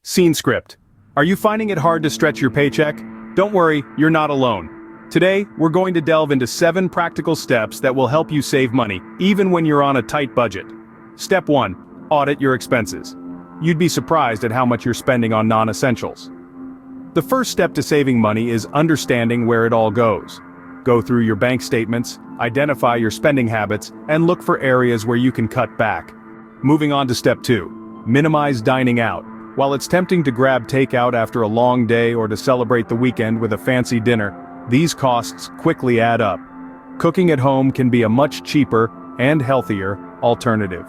Scene script. Are you finding it hard to stretch your paycheck? Don't worry, you're not alone. Today, we're going to delve into 7 practical steps that will help you save money, even when you're on a tight budget. Step 1. Audit your expenses. You'd be surprised at how much you're spending on non-essentials. The first step to saving money is understanding where it all goes. Go through your bank statements, identify your spending habits, and look for areas where you can cut back. Moving on to step 2. Minimize dining out. While it's tempting to grab takeout after a long day or to celebrate the weekend with a fancy dinner, these costs quickly add up. Cooking at home can be a much cheaper and healthier alternative.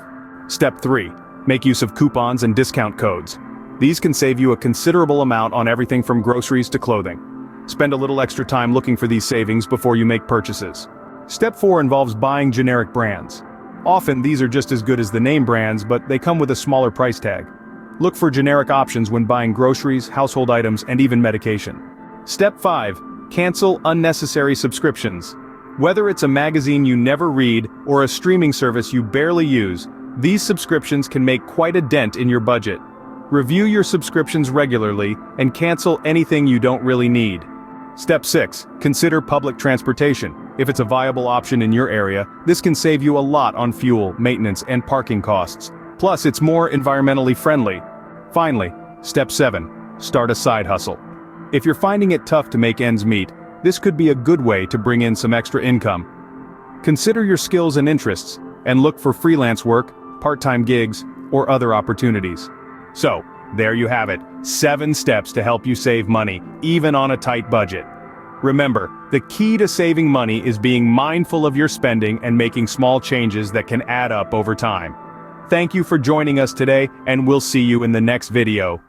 Step 3. Make use of coupons and discount codes. These can save you a considerable amount on everything from groceries to clothing. Spend a little extra time looking for these savings before you make purchases. Step 4 involves buying generic brands. Often these are just as good as the name brands, but they come with a smaller price tag. Look for generic options when buying groceries, household items, and even medication. Step 5. Cancel unnecessary subscriptions. Whether it's a magazine you never read or a streaming service you barely use, these subscriptions can make quite a dent in your budget. Review your subscriptions regularly and cancel anything you don't really need. Step 6. Consider public transportation. If it's a viable option in your area, this can save you a lot on fuel, maintenance, and parking costs. Plus, it's more environmentally friendly. Finally, step 7. Start a side hustle. If you're finding it tough to make ends meet, this could be a good way to bring in some extra income. Consider your skills and interests, and look for freelance work, part-time gigs, or other opportunities. So, there you have it, 7 steps to help you save money, even on a tight budget. Remember, the key to saving money is being mindful of your spending and making small changes that can add up over time. Thank you for joining us today, and we'll see you in the next video.